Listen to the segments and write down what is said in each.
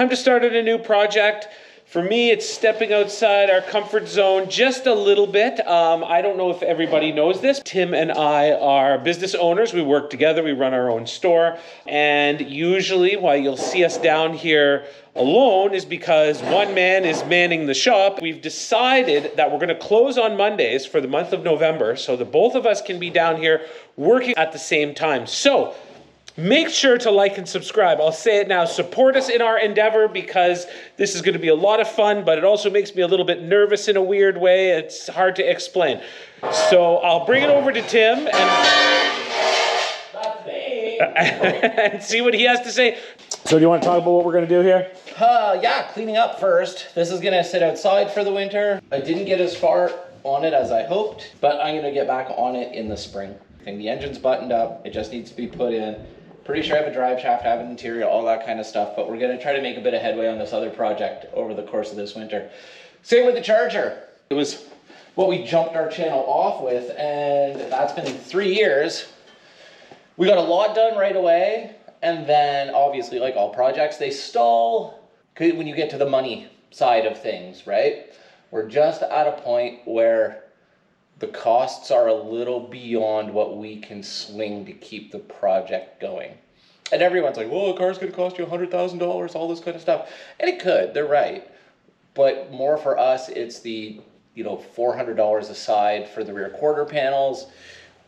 Time to start on a new project. For me, it's stepping outside our comfort zone just a little bit. I don't know if everybody knows this. Tim and I are business owners. We work together. We run our own store. And usually why you'll see us down here alone is because one man is manning the shop. We've decided that we're going to close on Mondays for the month of November so that both of us can be down here working at the same time. So make sure to like and subscribe. I'll say it now. Support us in our endeavor because this is going to be a lot of fun, but it also makes me a little bit nervous in a weird way. It's hard to explain. So I'll bring it over to Tim and see what he has to say. So do you want to talk about what we're going to do here? Yeah, cleaning up first. This is going to sit outside for the winter. I didn't get as far on it as I hoped, but I'm going to get back on it in the spring. I think the engine's buttoned up. It just needs to be put in. Pretty sure I have a drive shaft, have an interior, all that kind of stuff, but we're going to try to make a bit of headway on this other project over the course of this winter. Same with the charger. It was what we jumped our channel off with, and that's been 3 years. We got a lot done right away, and then obviously, like all projects, they stall when you get to the money side of things, right? We're just at a point where the costs are a little beyond what we can swing to keep the project going. And everyone's like, well, a car's gonna cost you $100,000, all this kind of stuff. And it could, they're right. But more for us, it's the, $400 aside for the rear quarter panels,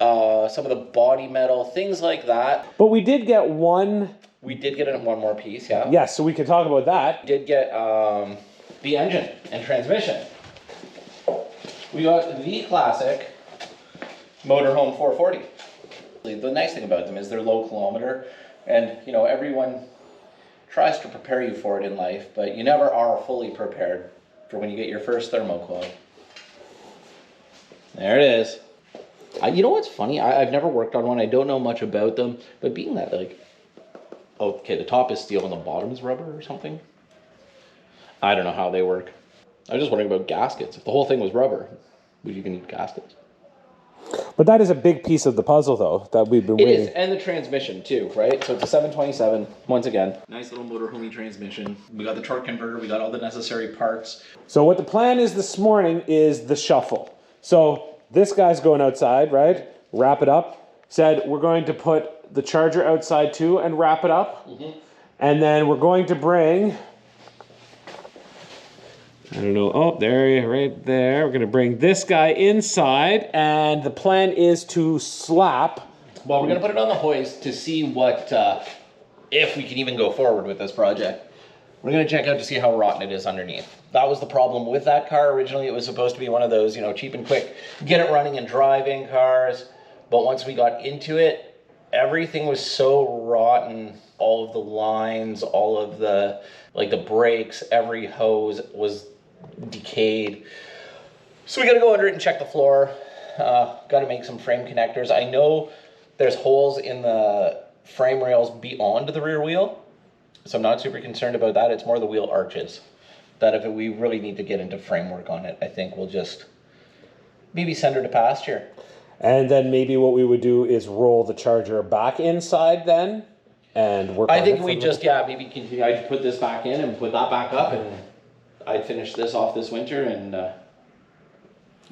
some of the body metal, things like that. But we did get one. We did get one more piece, yeah. Yes, so we can talk about that. Did get the engine and transmission. We got the classic motorhome 440. The nice thing about them is they're low kilometer, and everyone tries to prepare you for it in life, but you never are fully prepared for when you get your first thermocline. There it is. You know what's funny? I've never worked on one. I don't know much about them, but being that okay, the top is steel and the bottom is rubber or something. I don't know how they work. I was just wondering about gaskets. If the whole thing was rubber, would you even need gaskets? But that is a big piece of the puzzle, though, that we've been waiting. It is, and the transmission, too, right? So it's a 727, once again. Nice little motorhomey transmission. We got the torque converter. We got all the necessary parts. So what the plan is this morning is the shuffle. So this guy's going outside, right? Wrap it up. Said we're going to put the charger outside, too, and wrap it up. Mm-hmm. And then we're going to bring... I don't know. Oh, there, right there. We're going to bring this guy inside, and the plan is to slap. Well, we're going to put it on the hoist to see what, if we can even go forward with this project. We're going to check out to see how rotten it is underneath. That was the problem with that car. Originally, it was supposed to be one of those, cheap and quick, get it running and driving cars. But once we got into it, everything was so rotten. All of the lines, all of the brakes, every hose was decayed. So we got to go under it and check the floor. Got to make some frame connectors. I know there's holes in the frame rails beyond the rear wheel, so I'm not super concerned about that. It's more the wheel arches that if we really need to get into framework on it, I think we'll just maybe send her to pasture. And then maybe what we would do is roll the charger back inside then and work on it. I think we just, maybe continue. I'd put this back in and put that back up, and I'd finish this off this winter and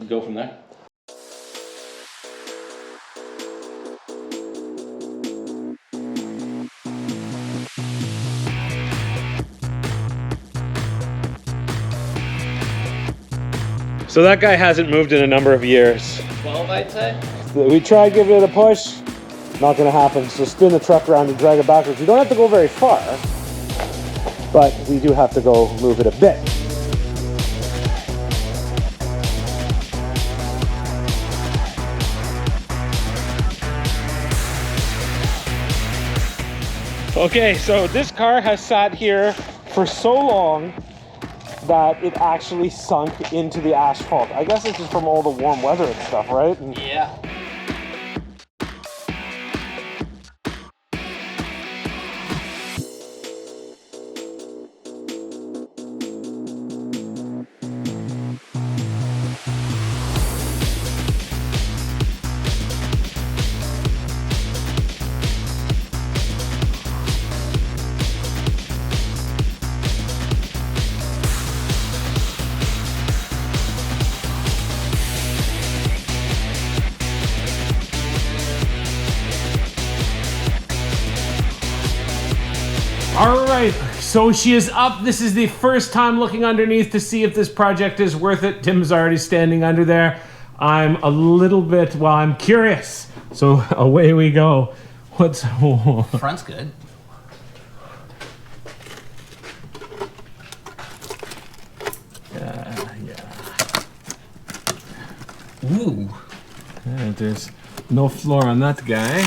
go from there. So that guy hasn't moved in a number of years. 12, I'd say. We tried giving it a push. Not going to happen. So spin the truck around and drag it backwards. We don't have to go very far, but we do have to go move it a bit. Okay, so this car has sat here for so long that it actually sunk into the asphalt. I guess it's just from all the warm weather and stuff, right? Yeah. All right, so she is up. This is the first time looking underneath to see if this project is worth it. Tim's already standing under there. I'm a little bit, well, I'm curious. So away we go. What's... Oh. Front's good. Ooh. Yeah, there's no floor on that guy.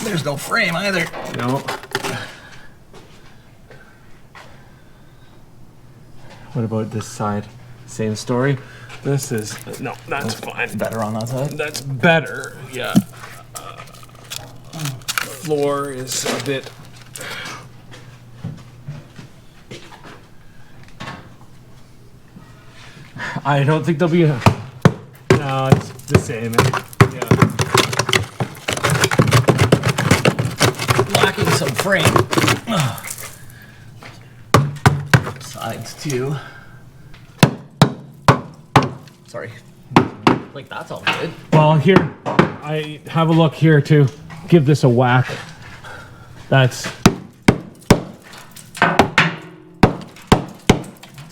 There's no frame either. No. What about this side? Same story? This is... No, that's fine. Better on that side? That's better, yeah. Floor is a bit... I don't think there'll be a... No, it's the same. Yeah. Lacking some frame. Sides too. Sorry. Like that's all good. Well, here, I have a look here to give this a whack. That's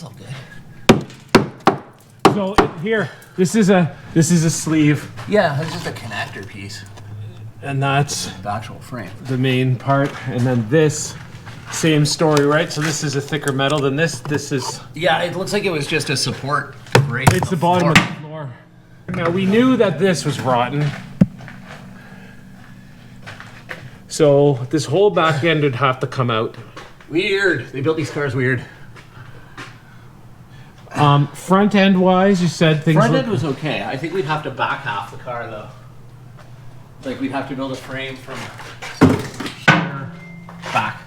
all good. So here, this is a sleeve, Yeah, it's just a connector piece. and that's The actual frame. the main part, and then this same story, right? So this is a thicker metal than this. This is Yeah, it looks like it was just a support brace. it's the bottom of the floor. Now we knew that this was rotten, so this whole back end would have to come out. Weird. They built these cars weird. Front end wise, you said things. Front look- end was okay. I think we'd have to back half the car though. Like we'd have to build a frame from here back.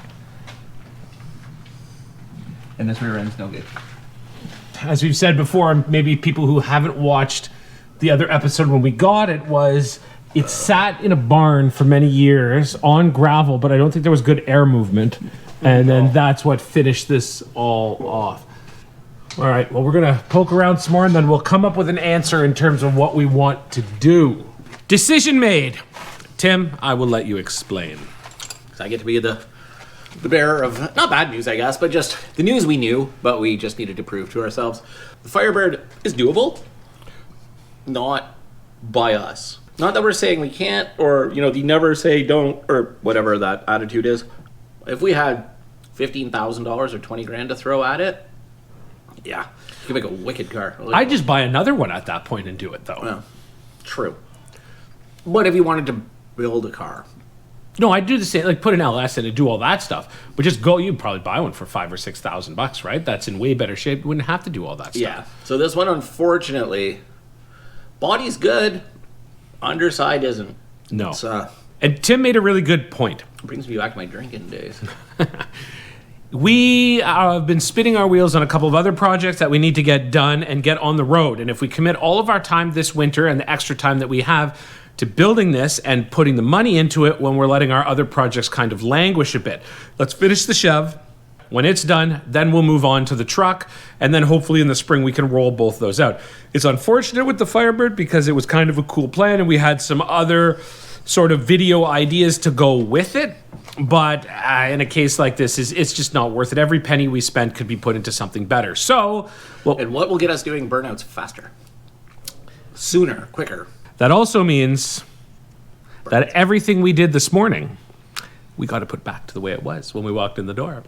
And this rear end's no good. As we've said before, maybe people who haven't watched the other episode when we got it, was it sat in a barn for many years on gravel, but I don't think there was good air movement. And then that's what finished this all off. All right, well, we're gonna poke around some more and then we'll come up with an answer in terms of what we want to do. Decision made. Tim, I will let you explain. So I get to be the bearer of, not bad news, I guess, but just the news we knew, but we just needed to prove to ourselves. The Firebird is doable, not by us. Not that we're saying we can't, or, you know, they never say don't, or whatever that attitude is. If we had $15,000 or 20 grand to throw at it, yeah, you can make a wicked car. I'd just buy another one at that point and do it, though. Well, true. But if you wanted to build a car, No, I'd do the same, like put an LS in and do all that stuff. But just go, you'd probably buy one for $5,000 or $6,000, right? That's in way better shape. You wouldn't have to do all that stuff. yeah. So this one, unfortunately, body's good, underside isn't. No. It's, And Tim made a really good point. brings me back to my drinking days. We have been spinning our wheels on a couple of other projects that we need to get done and get on the road. And if we commit all of our time this winter and the extra time that we have to building this and putting the money into it when we're letting our other projects kind of languish a bit. Let's finish the Chev. When it's done, then we'll move on to the truck, and then hopefully in the spring we can roll both those out. It's unfortunate with the Firebird because it was kind of a cool plan and we had some other sort of video ideas to go with it. But in a case like this, it's just not worth it. Every penny we spent could be put into something better. So, well, And what will get us doing burnouts faster? Sooner, quicker. that also means that everything we did this morning, we got to put back to the way it was when we walked in the door.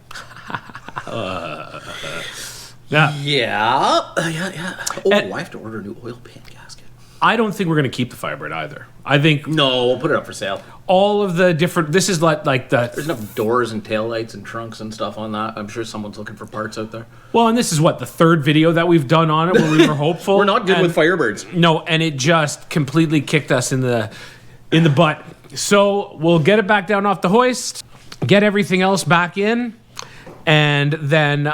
Yeah. Yeah. Yeah. Oh, And- I have to order a new oil pan gasket. I don't think we're going to keep the Firebird either. I think No, we'll put it up for sale. all of the different, this is like There's the, enough doors and taillights and trunks and stuff on that. I'm sure someone's looking for parts out there. well, and this is what, the third video that we've done on it where we were hopeful. We're not good and- with Firebirds. No, and it just completely kicked us in the butt. So we'll get it back down off the hoist, get everything else back in, and then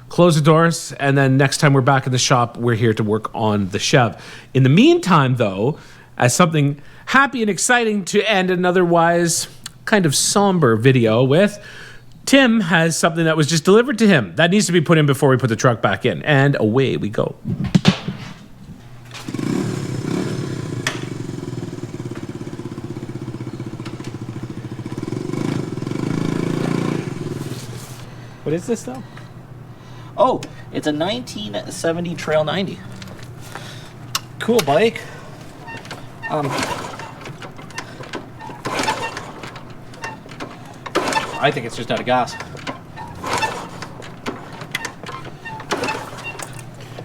close the doors. And then next time we're back in the shop, we're here to work on the Chev. In the meantime, though, as something happy and exciting to end an otherwise kind of somber video with, Tim has something that was just delivered to him that needs to be put in before we put the truck back in. And away we go. What is this though? Oh, it's a 1970 Trail 90. Cool bike. I think it's just out of gas.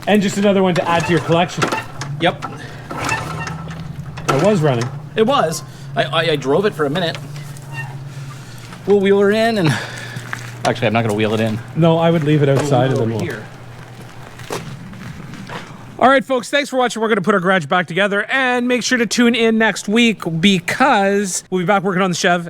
And just another one to add to your collection. Yep, It was running. it was. I drove it for a minute. We'll wheel her in, and actually, I'm not going to wheel it in. No, I would leave it outside We'll and wheel then it we'll... over here. All right, folks, thanks for watching. We're going to put our garage back together, and make sure to tune in next week because we'll be back working on the Chev.